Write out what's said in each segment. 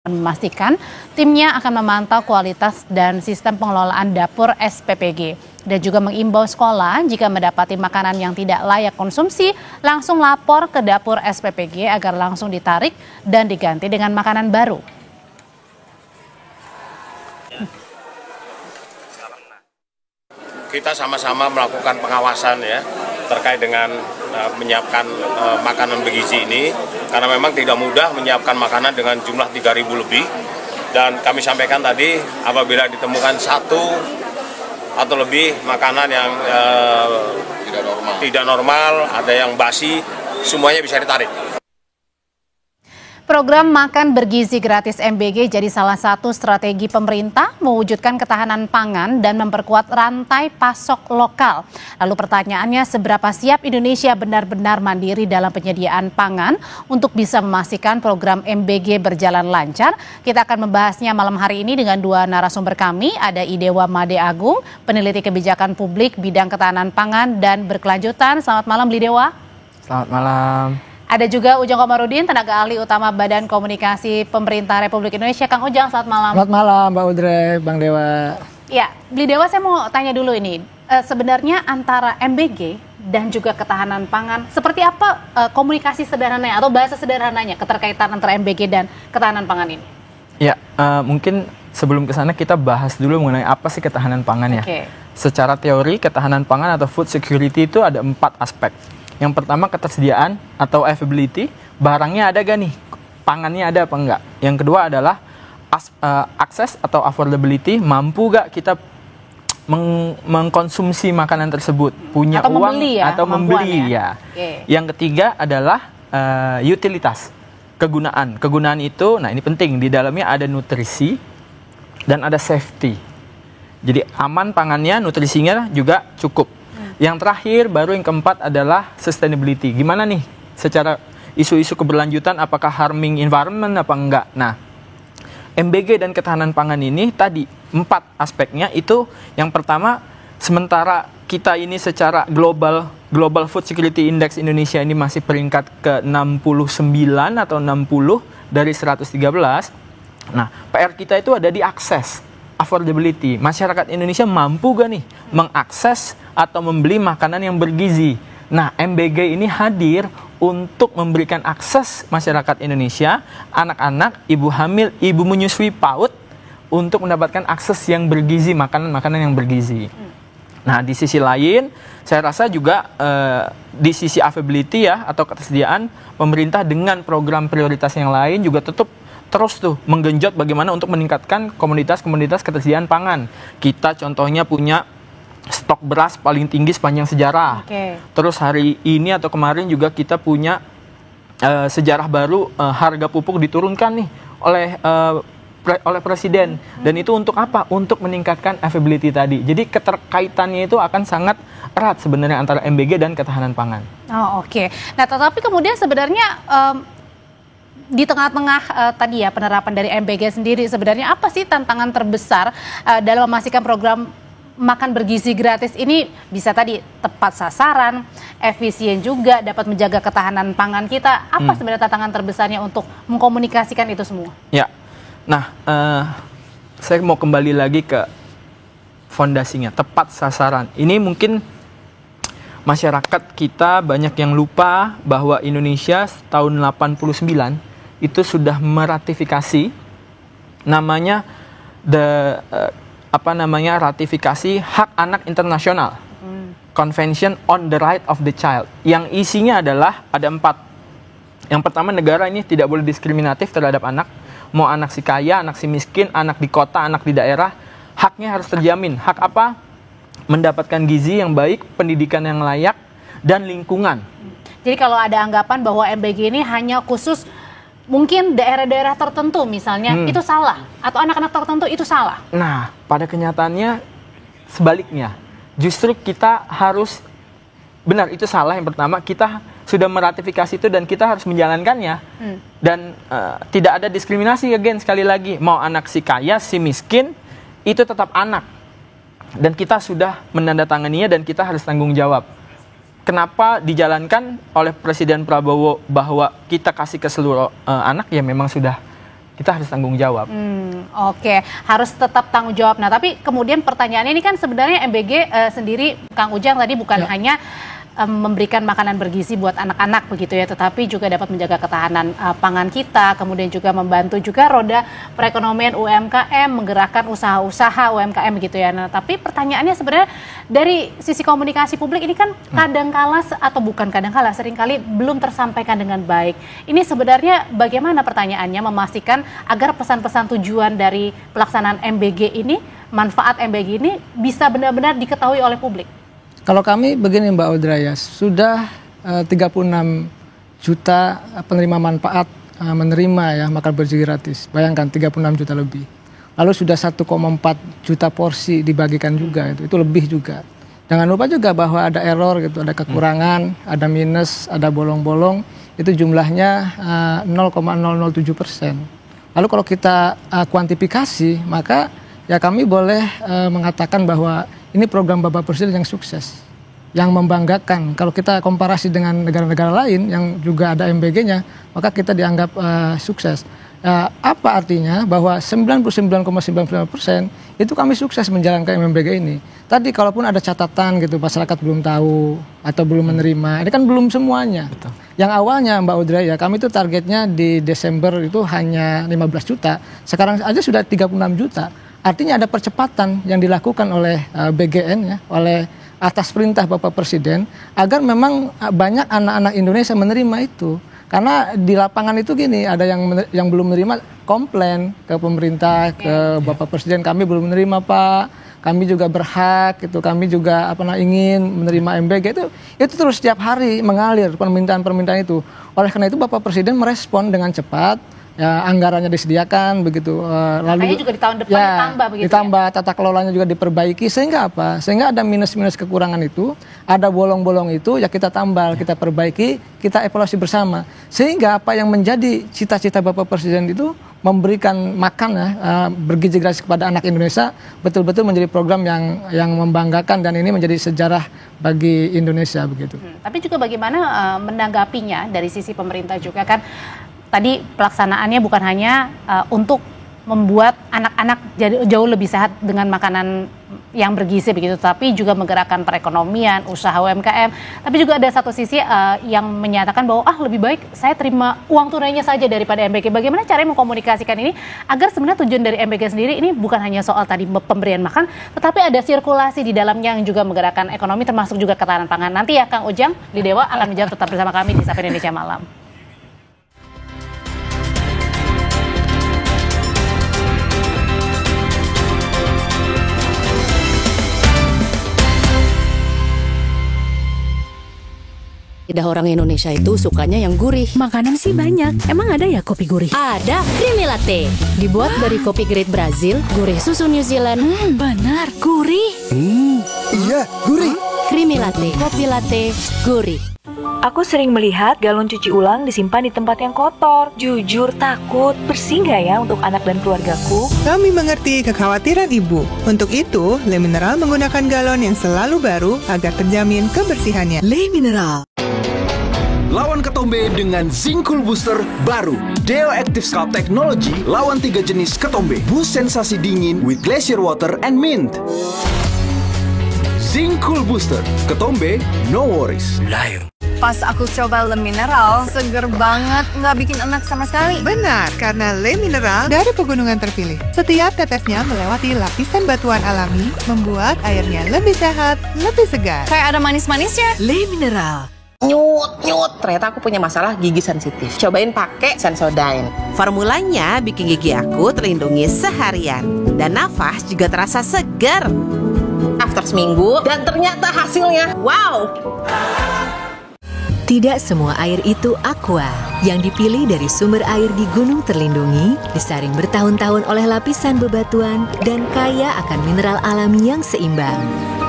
memastikan timnya akan memantau kualitas dan sistem pengelolaan dapur SPPG dan juga mengimbau sekolah jika mendapati makanan yang tidak layak konsumsi langsung lapor ke dapur SPPG agar langsung ditarik dan diganti dengan makanan baru. Kita sama-sama melakukan pengawasan ya terkait dengan menyiapkan makanan bergizi ini, karena memang tidak mudah menyiapkan makanan dengan jumlah 3.000 lebih, dan kami sampaikan tadi apabila ditemukan satu atau lebih makanan yang tidak normal, ada yang basi, semuanya bisa ditarik. Program Makan Bergizi Gratis MBG jadi salah satu strategi pemerintah mewujudkan ketahanan pangan dan memperkuat rantai pasok lokal. Lalu pertanyaannya, seberapa siap Indonesia benar-benar mandiri dalam penyediaan pangan untuk bisa memastikan program MBG berjalan lancar? Kita akan membahasnya malam hari ini dengan dua narasumber kami. Ada Idewa Made Agung, peneliti kebijakan publik bidang ketahanan pangan dan berkelanjutan. Selamat malam, Idewa. Selamat malam. Ada juga Ujang Komarudin, tenaga ahli utama Badan Komunikasi Pemerintah Republik Indonesia. Kang Ujang, selamat malam. Selamat malam, Mbak Udre, Bang Dewa. Ya, Bli Dewa, saya mau tanya dulu ini. Sebenarnya antara MBG dan juga ketahanan pangan, seperti apa komunikasi sederhananya atau bahasa sederhananya keterkaitan antara MBG dan ketahanan pangan ini? Ya, mungkin sebelum ke sana kita bahas dulu mengenai apa sih ketahanan pangan ya. Oke. Secara teori, ketahanan pangan atau food security itu ada 4 aspek. Yang pertama, ketersediaan atau availability, barangnya ada gak nih, pangannya ada apa enggak. Yang kedua adalah akses atau affordability, mampu gak kita mengkonsumsi makanan tersebut, punya atau uang membeli ya, atau membeli ya. Okay. Yang ketiga adalah utilitas, kegunaan itu, nah ini penting, di dalamnya ada nutrisi dan ada safety. Jadi aman pangannya, nutrisinya juga cukup. Yang terakhir, baru yang keempat adalah sustainability. Gimana nih secara isu-isu keberlanjutan, apakah harming environment apa enggak? Nah, MBG dan ketahanan pangan ini tadi 4 aspeknya itu. Yang pertama, sementara kita ini secara global food security index Indonesia ini masih peringkat ke 69 atau 60 dari 113. Nah, PR kita itu ada di akses, affordability. Masyarakat Indonesia mampu gak nih mengakses atau membeli makanan yang bergizi? Nah, MBG ini hadir untuk memberikan akses masyarakat Indonesia, anak-anak, ibu hamil, ibu menyusui PAUD untuk mendapatkan akses yang bergizi, makanan-makanan yang bergizi. Nah, di sisi lain, saya rasa juga di sisi availability ya atau ketersediaan, pemerintah dengan program prioritas yang lain juga tetap terus tuh menggenjot bagaimana untuk meningkatkan komoditas-komoditas ketersediaan pangan. Kita contohnya punya stok beras paling tinggi sepanjang sejarah. Okay. Terus hari ini atau kemarin juga kita punya sejarah baru, harga pupuk diturunkan nih oleh Presiden. Dan itu untuk apa? Untuk meningkatkan availability tadi. Jadi keterkaitannya itu akan sangat erat sebenarnya antara MBG dan ketahanan pangan. Oh, oke. Nah, tetapi kemudian sebenarnya di tengah-tengah tadi ya penerapan dari MBG sendiri, sebenarnya apa sih tantangan terbesar dalam memastikan program Makan Bergizi Gratis ini bisa tadi tepat sasaran, efisien juga, dapat menjaga ketahanan pangan kita? Apa sebenarnya tantangan terbesarnya untuk mengkomunikasikan itu semua? Ya, nah saya mau kembali lagi ke fondasinya, tepat sasaran. Ini mungkin masyarakat kita banyak yang lupa bahwa Indonesia tahun 89 itu sudah meratifikasi namanya ratifikasi Hak Anak Internasional, Convention on the Right of the Child, yang isinya adalah ada 4. Yang pertama, negara ini tidak boleh diskriminatif terhadap anak, mau anak si kaya, anak si miskin, anak di kota, anak di daerah, haknya harus terjamin. Hak apa? Mendapatkan gizi yang baik, pendidikan yang layak, dan lingkungan. Jadi kalau ada anggapan bahwa MBG ini hanya khusus mungkin daerah-daerah tertentu misalnya, itu salah. Atau anak-anak tertentu itu salah. Nah, pada kenyataannya sebaliknya. Justru kita harus, benar itu salah yang pertama, kita sudah meratifikasi itu dan kita harus menjalankannya. Dan tidak ada diskriminasi, again, sekali lagi. Mau anak si kaya, si miskin, itu tetap anak. Dan kita sudah menandatanganinya dan kita harus tanggung jawab. Kenapa dijalankan oleh Presiden Prabowo bahwa kita kasih ke seluruh anak, ya memang sudah kita harus tanggung jawab. Oke, harus tetap tanggung jawab. Nah, tapi kemudian pertanyaannya ini kan sebenarnya MBG sendiri, Kang Ujang tadi bukan hanya memberikan makanan bergizi buat anak-anak begitu ya, tetapi juga dapat menjaga ketahanan pangan kita, kemudian juga membantu juga roda perekonomian UMKM, menggerakkan usaha-usaha UMKM begitu ya. Nah, tapi pertanyaannya sebenarnya dari sisi komunikasi publik ini kan kadangkala atau bukan kadangkala, seringkali belum tersampaikan dengan baik. Ini sebenarnya bagaimana pertanyaannya memastikan agar pesan-pesan tujuan dari pelaksanaan MBG ini, manfaat MBG ini bisa benar-benar diketahui oleh publik? Kalau kami begini Mbak Audra ya, sudah 36 juta penerima manfaat menerima ya makan bergizi gratis. Bayangkan 36 juta lebih. Lalu sudah 1,4 juta porsi dibagikan juga, itu lebih juga. Jangan lupa juga bahwa ada error gitu, ada kekurangan, ada minus, ada bolong-bolong, itu jumlahnya 0,007%. Lalu kalau kita kuantifikasi, maka ya kami boleh mengatakan bahwa ini program Bapak Presiden yang sukses, yang membanggakan. Kalau kita komparasi dengan negara-negara lain yang juga ada MBG-nya, maka kita dianggap sukses. Apa artinya? Bahwa 99,99% itu kami sukses menjalankan MBG ini. Tadi kalaupun ada catatan gitu, masyarakat belum tahu atau belum menerima, ini kan belum semuanya. Betul. Yang awalnya Mbak Audra ya, kami itu targetnya di Desember itu hanya 15 juta, sekarang aja sudah 36 juta. Artinya ada percepatan yang dilakukan oleh BGN ya, oleh atas perintah Bapak Presiden agar memang banyak anak-anak Indonesia menerima itu. Karena di lapangan itu gini, ada yang belum menerima komplain ke pemerintah, ke Bapak Presiden, kami belum menerima Pak, kami juga berhak, itu kami juga ingin menerima MBG itu terus setiap hari mengalir permintaan-permintaan itu. Oleh karena itu Bapak Presiden merespon dengan cepat. Ya, anggarannya disediakan begitu, lalu juga di tahun depan ditambah begitu, ditambah tata kelolanya juga diperbaiki, sehingga apa? Sehingga ada minus-minus kekurangan itu, ada bolong-bolong itu, ya kita tambal, kita perbaiki, kita evaluasi bersama, sehingga apa yang menjadi cita-cita Bapak Presiden itu memberikan makan bergizi gratis kepada anak Indonesia betul-betul menjadi program yang membanggakan dan ini menjadi sejarah bagi Indonesia begitu. Tapi juga bagaimana menanggapinya dari sisi pemerintah juga kan? Tadi pelaksanaannya bukan hanya untuk membuat anak-anak jauh lebih sehat dengan makanan yang bergizi begitu, tapi juga menggerakkan perekonomian, usaha UMKM. Tapi juga ada satu sisi yang menyatakan bahwa lebih baik saya terima uang tunainya saja daripada MBG. Bagaimana caranya mengkomunikasikan ini agar sebenarnya tujuan dari MBG sendiri ini bukan hanya soal tadi pemberian makan, tetapi ada sirkulasi di dalamnya yang juga menggerakkan ekonomi termasuk juga ketahanan pangan. Nanti ya Kang Ujang di Dewa akan menjawab, tetap bersama kami di Sapa Indonesia Malam. Lidah orang Indonesia itu sukanya yang gurih. Makanan sih banyak. Emang ada ya kopi gurih? Ada, Creamy Latte. Dibuat dari kopi grade Brazil, gurih susu New Zealand. Benar, gurih. Iya, gurih. Creamy Latte, kopi latte, gurih. Aku sering melihat galon cuci ulang disimpan di tempat yang kotor. Jujur takut, bersih nggak ya untuk anak dan keluargaku? Kami mengerti kekhawatiran ibu. Untuk itu, Le Mineral menggunakan galon yang selalu baru agar terjamin kebersihannya. Le Mineral. Lawan ketombe dengan Zinc Cool Booster baru. Deo Active Scalp Technology lawan 3 jenis ketombe. Boost sensasi dingin with glacier water and mint. Zinc Cool Booster. Ketombe, no worries. Lion. Pas aku coba Le Mineral, seger banget, nggak bikin enak sama sekali. Benar, karena Le Mineral dari pegunungan terpilih. Setiap tetesnya melewati lapisan batuan alami, membuat airnya lebih sehat, lebih segar. Kayak ada manis-manisnya. Le Mineral. Nyut, ternyata aku punya masalah gigi sensitif. Cobain pakai Sensodyne. Formulanya bikin gigi aku terlindungi seharian. Dan nafas juga terasa segar. After seminggu, dan ternyata hasilnya, wow! Tidak semua air itu aqua. Yang dipilih dari sumber air di gunung terlindungi, disaring bertahun-tahun oleh lapisan bebatuan, dan kaya akan mineral alami yang seimbang.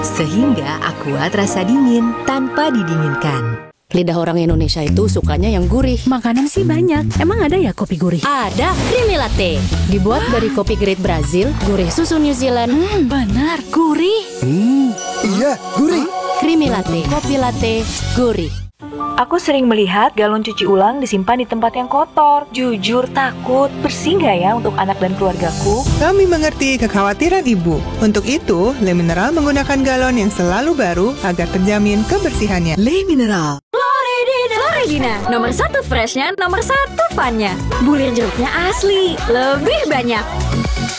Sehingga aqua terasa dingin tanpa didinginkan. Lidah orang Indonesia itu sukanya yang gurih. Makanan sih banyak. Emang ada ya kopi gurih? Ada, Creamy Latte. Dibuat dari kopi grade Brazil, gurih susu New Zealand. Benar, gurih. Iya, gurih. Creamy Latte, kopi latte, gurih. Aku sering melihat galon cuci ulang disimpan di tempat yang kotor. Jujur takut, bersih nggak ya untuk anak dan keluargaku? Kami mengerti kekhawatiran ibu. Untuk itu, Le Mineral menggunakan galon yang selalu baru agar terjamin kebersihannya. Le Mineral. Floridina, nomor 1 freshnya, nomor 1 funnya. Bulir jeruknya asli, lebih banyak.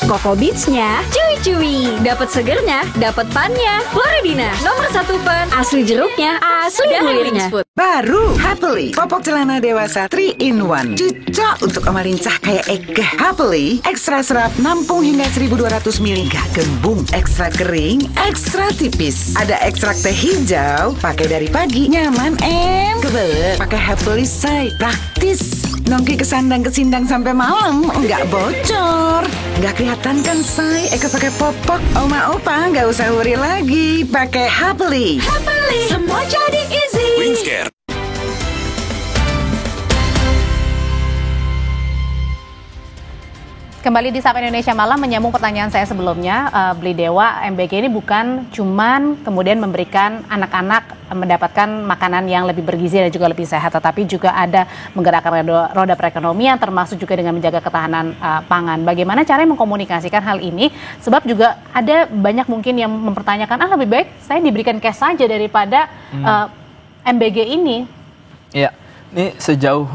Coco Beats-nya cuy-cuy, dapat segernya, dapat funnya. Floridina, nomor 1 fun, asli jeruknya, asli bulirnya. Baru Happily popok celana dewasa 3-in-1, cocok untuk oma lincah kayak Ega. Happily ekstra serat, nampung hingga 1200 ml, gembung, ekstra kering, ekstra tipis. Ada ekstrak teh hijau, pakai dari pagi, nyaman kebelet. Pakai Happily say, praktis. Nongki kesandang-kesindang sampai malam, nggak bocor. Nggak kelihatan kan say, Eka pakai popok. Oma opa nggak usah worry lagi, pakai Happily. Happily, semua jadi easy. Wingscare. Kembali di Sapa Indonesia Malam, menyambung pertanyaan saya sebelumnya, Beli Dewa, MBG ini bukan cuman kemudian memberikan anak-anak mendapatkan makanan yang lebih bergizi dan juga lebih sehat, tetapi juga ada menggerakkan roda perekonomian, termasuk juga dengan menjaga ketahanan pangan. Bagaimana caranya mengkomunikasikan hal ini? Sebab juga ada banyak mungkin yang mempertanyakan, lebih baik saya diberikan cash saja daripada MBG ini. Ya, ini sejauh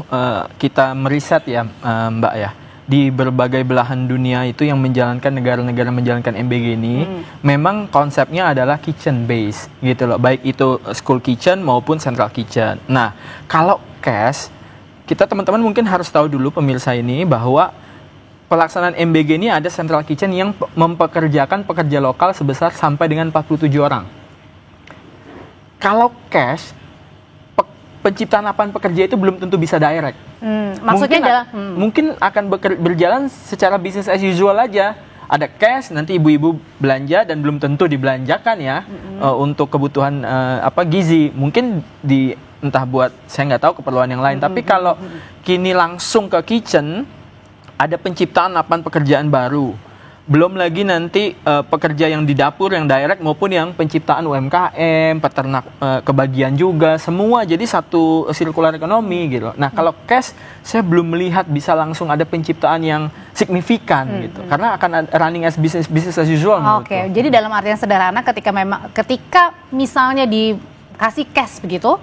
kita meriset ya Mbak ya, di berbagai belahan dunia itu yang menjalankan negara-negara menjalankan MBG ini memang konsepnya adalah kitchen base gitu loh, baik itu school kitchen maupun central kitchen. Nah, kalau cash, kita teman-teman mungkin harus tahu dulu pemirsa ini bahwa pelaksanaan MBG ini ada central kitchen yang mempekerjakan pekerja lokal sebesar sampai dengan 47 orang. Kalau cash, penciptaan lapangan pekerja itu belum tentu bisa direct. Maksudnya mungkin akan berjalan secara bisnis as usual aja. Ada cash, nanti ibu-ibu belanja dan belum tentu dibelanjakan ya untuk kebutuhan gizi. Mungkin entah buat saya nggak tahu keperluan yang lain. Tapi kalau kini langsung ke kitchen, ada penciptaan lapangan pekerjaan baru. Belum lagi nanti pekerja yang di dapur yang direct maupun yang penciptaan UMKM, peternak kebagian juga, semua jadi satu sirkular ekonomi gitu. Nah, kalau cash saya belum melihat bisa langsung ada penciptaan yang signifikan gitu. Karena akan running as business as usual. Oke, jadi dalam artian sederhana ketika misalnya dikasih cash begitu,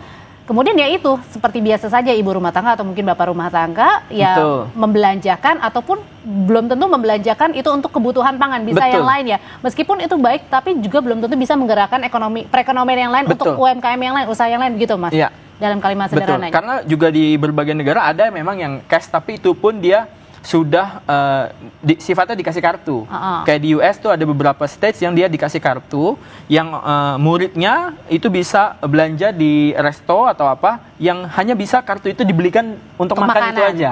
kemudian ya itu seperti biasa saja ibu rumah tangga atau mungkin bapak rumah tangga ya membelanjakan ataupun belum tentu membelanjakan itu untuk kebutuhan pangan, bisa yang lain ya. Meskipun itu baik tapi juga belum tentu bisa menggerakkan perekonomian yang lain untuk UMKM yang lain, usaha yang lain begitu Mas. Ya. Dalam kalimat sederhananya. Karena juga di berbagai negara ada memang yang cash tapi itu pun dia sudah sifatnya dikasih kartu. Kayak di US tuh ada beberapa states yang dia dikasih kartu yang muridnya itu bisa belanja di resto atau apa yang hanya bisa kartu itu dibelikan untuk makan itu aja.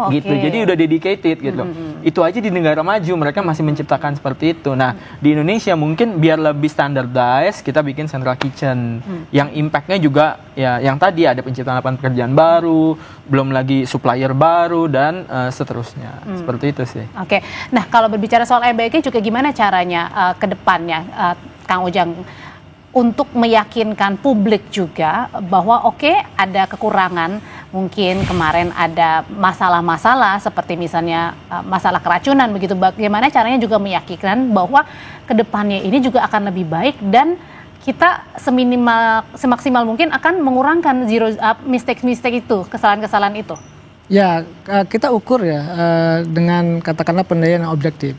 Gitu. Jadi udah dedicated gitu. Itu aja di negara maju mereka masih menciptakan seperti itu. Nah, di Indonesia mungkin biar lebih standardized kita bikin central kitchen yang impactnya juga ya yang tadi ada penciptaan lapangan pekerjaan baru, belum lagi supplier baru dan seterusnya. Seperti itu sih. Oke. Nah, kalau berbicara soal MBG juga gimana caranya ke depannya Kang Ujang untuk meyakinkan publik juga bahwa ada kekurangan, mungkin kemarin ada masalah-masalah seperti misalnya masalah keracunan begitu, bagaimana caranya juga meyakinkan bahwa kedepannya ini juga akan lebih baik dan kita semaksimal mungkin akan mengurangkan mistake itu, kesalahan-kesalahan itu. Ya, kita ukur ya dengan katakanlah penilaian yang objektif.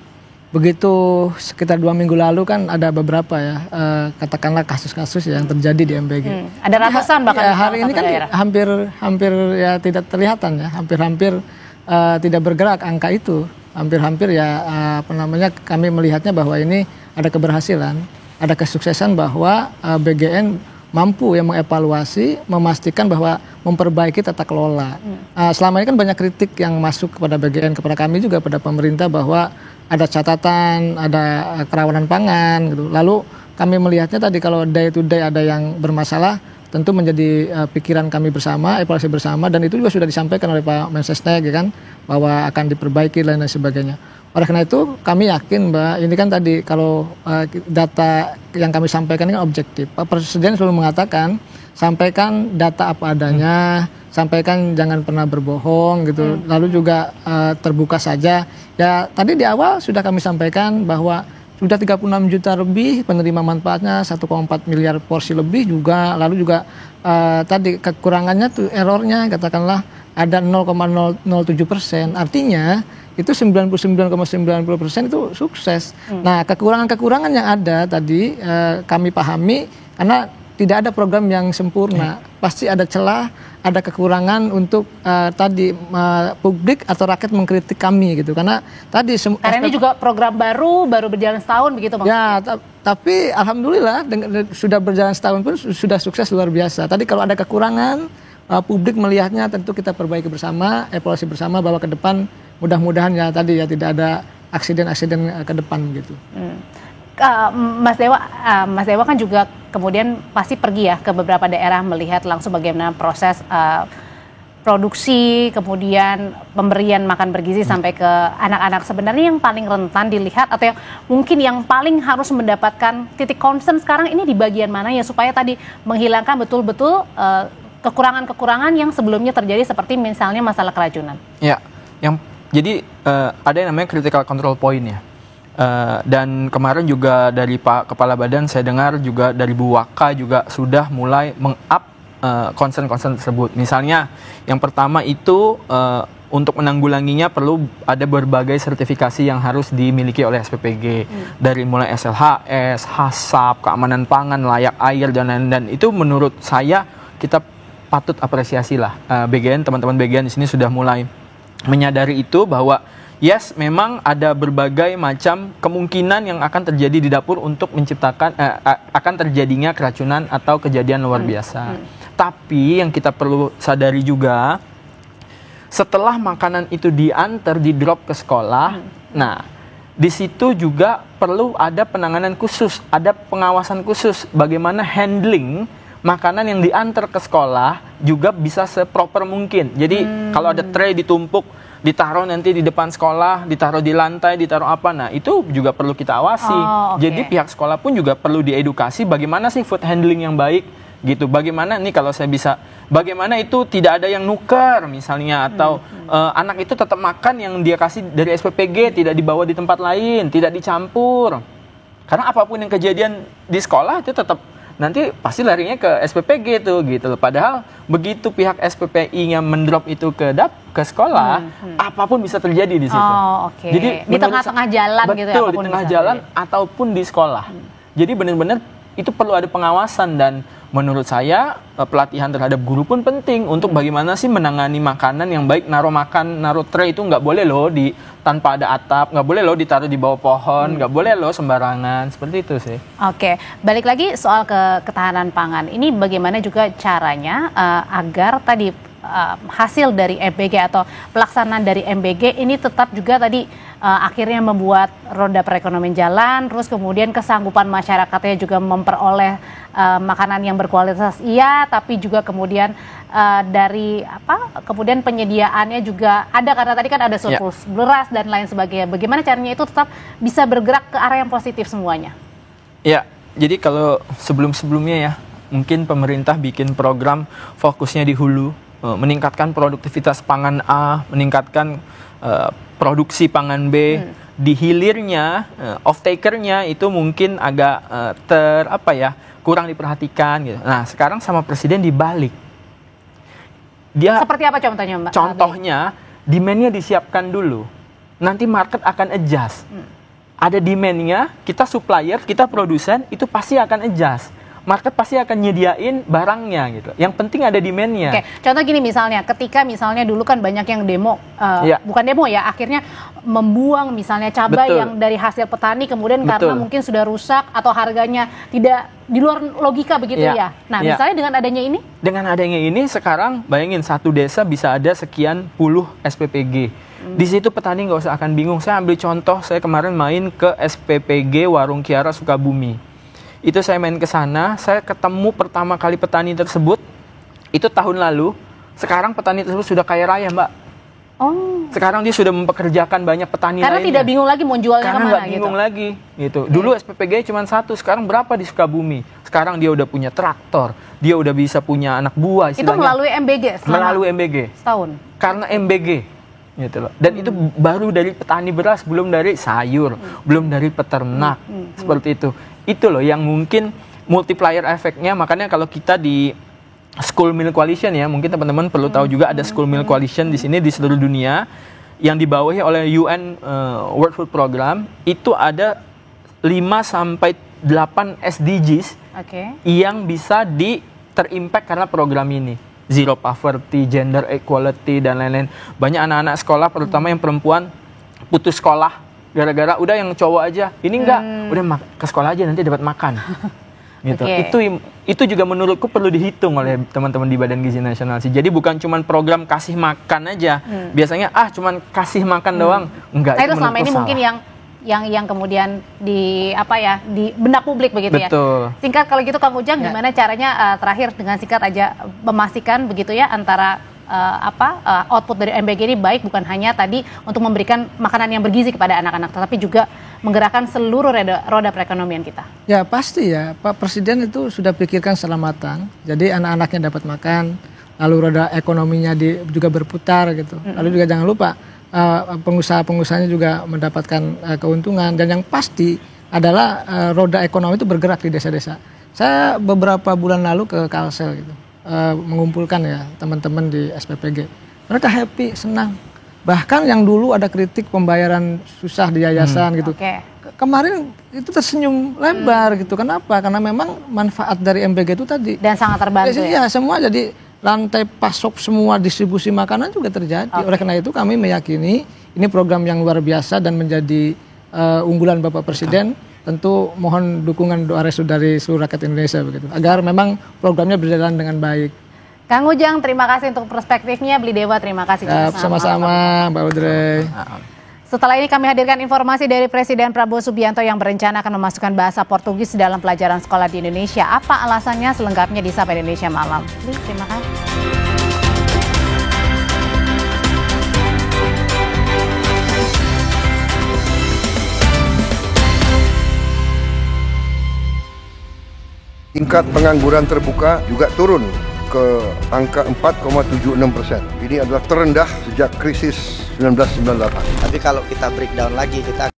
Begitu sekitar 2 minggu lalu kan ada beberapa ya katakanlah kasus-kasus yang terjadi di MBG. Ada ratusan bahkan hari ini kan hampir ya tidak terlihatan ya, hampir tidak bergerak angka itu. Hampir ya kami melihatnya bahwa ini ada keberhasilan, ada kesuksesan bahwa BGN mampu yang mengevaluasi, memastikan bahwa memperbaiki tata kelola. Selama ini kan banyak kritik yang masuk kepada BGN, kepada kami juga, pada pemerintah bahwa ada catatan, ada kerawanan pangan gitu. Lalu kami melihatnya tadi kalau day to day ada yang bermasalah, tentu menjadi pikiran kami bersama, evaluasi bersama, dan itu juga sudah disampaikan oleh Pak Mensesnek ya kan, bahwa akan diperbaiki dan lain sebagainya. Oleh karena itu kami yakin Mbak, ini kan tadi kalau data yang kami sampaikan ini kan objektif. Pak Presiden selalu mengatakan sampaikan data apa adanya, sampaikan jangan pernah berbohong gitu. Lalu juga terbuka saja. Ya tadi di awal sudah kami sampaikan bahwa sudah 36 juta lebih penerima manfaatnya, 1,4 miliar porsi lebih juga. Lalu juga tadi kekurangannya tuh errornya katakanlah ada 0,007%. Artinya itu 99,90% itu sukses. Nah, kekurangan-kekurangan yang ada tadi kami pahami karena tidak ada program yang sempurna. Pasti ada celah, ada kekurangan untuk tadi publik atau rakyat mengkritik kami gitu. Karena tadi karena ini juga program baru berjalan setahun begitu maksudnya. Ya, tapi alhamdulillah sudah berjalan setahun pun sudah sukses luar biasa. Tadi kalau ada kekurangan publik melihatnya tentu kita perbaiki bersama, evaluasi bersama bahwa ke depan mudah-mudahan ya tadi ya tidak ada aksiden-aksiden ke depan gitu. Mas Dewa kan juga kemudian pasti pergi ya ke beberapa daerah melihat langsung bagaimana proses produksi, kemudian pemberian makan bergizi sampai ke anak-anak. Sebenarnya yang paling rentan dilihat atau yang mungkin yang paling harus mendapatkan titik concern sekarang ini di bagian mana ya supaya tadi menghilangkan betul-betul kekurangan-kekurangan yang sebelumnya terjadi seperti misalnya masalah keracunan. Ya, jadi ada yang namanya critical control point ya. Dan kemarin juga dari Pak Kepala Badan saya dengar juga dari Bu Waka juga sudah mulai meng-up concern-concern tersebut. Misalnya yang pertama itu untuk menanggulanginya perlu ada berbagai sertifikasi yang harus dimiliki oleh SPPG. Dari mulai SLHS, HACCP, keamanan pangan, layak air, dan itu menurut saya kita patut apresiasi lah. BGN, teman-teman BGN di sini sudah mulai menyadari itu bahwa yes, memang ada berbagai macam kemungkinan yang akan terjadi di dapur untuk menciptakan akan terjadinya keracunan atau kejadian luar biasa. Tapi yang kita perlu sadari juga setelah makanan itu diantar, di drop ke sekolah, nah di situ juga perlu ada penanganan khusus, ada pengawasan khusus bagaimana handling makanan yang diantar ke sekolah juga bisa seproper mungkin. Jadi kalau ada tray ditumpuk, ditaruh nanti di depan sekolah, ditaruh di lantai, ditaruh apa, nah itu juga perlu kita awasi. Jadi pihak sekolah pun juga perlu diedukasi bagaimana sih food handling yang baik gitu. Bagaimana nih kalau saya bisa, bagaimana itu tidak ada yang nuker misalnya, atau anak itu tetap makan yang dia kasih dari SPPG, tidak dibawa di tempat lain, tidak dicampur. Karena apapun yang kejadian di sekolah itu tetap nanti pasti larinya ke SPPG tuh gitu loh. Padahal begitu pihak SPPI-nya mendrop itu ke sekolah, apapun bisa terjadi di situ. Jadi di tengah-tengah jalan betul, gitu ya. Betul, di tengah jalan ataupun di sekolah. Jadi benar-benar itu perlu ada pengawasan, dan menurut saya pelatihan terhadap guru pun penting untuk bagaimana sih menangani makanan yang baik. Naruh tray itu nggak boleh loh tanpa ada atap, nggak boleh loh ditaruh di bawah pohon, nggak boleh loh sembarangan, seperti itu sih. Oke, balik lagi soal ketahanan pangan. Ini bagaimana juga caranya agar tadi hasil dari MBG atau pelaksanaan dari MBG ini tetap juga tadi akhirnya membuat roda perekonomian jalan, terus kemudian kesanggupan masyarakatnya juga memperoleh makanan yang berkualitas iya, tapi juga kemudian dari kemudian penyediaannya juga ada, karena tadi kan ada surplus beras dan lain sebagainya. Bagaimana caranya itu tetap bisa bergerak ke arah yang positif semuanya? Ya, jadi kalau sebelum-sebelumnya ya, mungkin pemerintah bikin program fokusnya di hulu, meningkatkan produktivitas pangan A, meningkatkan produksi pangan B, di hilirnya off-takernya itu mungkin agak kurang diperhatikan gitu. Nah, sekarang sama presiden dibalik. Dia seperti apa contohnya, Mbak? Contohnya demand-nya disiapkan dulu. Nanti market akan adjust. Ada demand-nya, kita supplier, kita produsen itu pasti akan adjust. Market pasti akan nyediain barangnya gitu. Yang penting ada demand-nya. Oke, contoh gini misalnya, ketika misalnya dulu kan banyak yang demo, bukan demo ya, akhirnya membuang misalnya cabai yang dari hasil petani kemudian karena mungkin sudah rusak atau harganya tidak di luar logika begitu ya. Nah, misalnya dengan adanya ini? Dengan adanya ini sekarang bayangin satu desa bisa ada sekian puluh SPPG. Di situ petani nggak usah akan bingung. Saya ambil contoh, saya kemarin main ke SPPG Warung Kiara Sukabumi. Itu saya main ke sana, saya ketemu pertama kali petani tersebut, itu tahun lalu. Sekarang petani tersebut sudah kaya raya, Mbak. Sekarang dia sudah mempekerjakan banyak petani karena lainnya. Tidak bingung lagi mau jualnya karena kemana nggak bingung lagi gitu. Dulu SPPG cuma satu, sekarang berapa di Sukabumi? Sekarang dia udah punya traktor, dia udah bisa punya anak buah istilahnya. Itu melalui MBG? Melalui MBG. Setahun? Karena MBG. Gitu loh. Dan itu baru dari petani beras, belum dari sayur, belum dari peternak. Seperti itu. Itu loh yang mungkin multiplier efeknya. Makanya kalau kita di School Meal Coalition ya, mungkin teman-teman perlu tahu juga ada School Meal Coalition di sini di seluruh dunia yang dibawahi oleh UN World Food Program. Itu ada 5-8 SDGs yang bisa terimpact karena program ini. Zero poverty, gender equality, dan lain-lain. Banyak anak-anak sekolah, terutama yang perempuan, putus sekolah gara-gara udah yang cowok aja. Ini enggak, udah ke sekolah aja nanti dapat makan. Gitu. Itu juga menurutku perlu dihitung oleh teman-teman di Badan Gizi Nasional sih. Jadi bukan cuma program kasih makan aja. Biasanya cuma kasih makan doang. Enggak. Itu selama ini salah. Mungkin yang kemudian di benak publik begitu. Betul. Ya. Singkat kalau gitu Kang Ujang, gimana caranya terakhir dengan singkat aja memastikan begitu ya antara output dari MBG ini baik bukan hanya tadi untuk memberikan makanan yang bergizi kepada anak-anak, tetapi juga menggerakkan seluruh roda perekonomian kita. Ya pasti ya, Pak Presiden itu sudah pikirkan secara matang. Jadi anak-anaknya dapat makan, lalu roda ekonominya juga berputar gitu. Lalu juga jangan lupa pengusaha-pengusahanya juga mendapatkan keuntungan, dan yang pasti adalah roda ekonomi itu bergerak di desa-desa. Saya beberapa bulan lalu ke Kalsel gitu. Mengumpulkan ya teman-teman di SPPG. Mereka happy, senang. Bahkan yang dulu ada kritik pembayaran susah di yayasan gitu. Kemarin itu tersenyum lebar gitu. Kenapa? Karena memang manfaat dari MBG itu tadi. Dan sangat terbantu ya. Semua jadi rantai pasok semua distribusi makanan juga terjadi. Oleh karena itu kami meyakini ini program yang luar biasa dan menjadi unggulan Bapak Presiden. Tentu mohon dukungan doa restu dari seluruh rakyat Indonesia begitu, agar memang programnya berjalan dengan baik. Kang Ujang, terima kasih untuk perspektifnya. Beli Dewa, terima kasih. Sama-sama Mbak Audrey. Setelah ini kami hadirkan informasi dari Presiden Prabowo Subianto yang berencana akan memasukkan bahasa Portugis dalam pelajaran sekolah di Indonesia. Apa alasannya? Selengkapnya di Sapa Indonesia Malam. Terima kasih. Tingkat pengangguran terbuka juga turun ke angka 4,76%. Ini adalah terendah sejak krisis 1998. Tapi kalau kita breakdown lagi, kita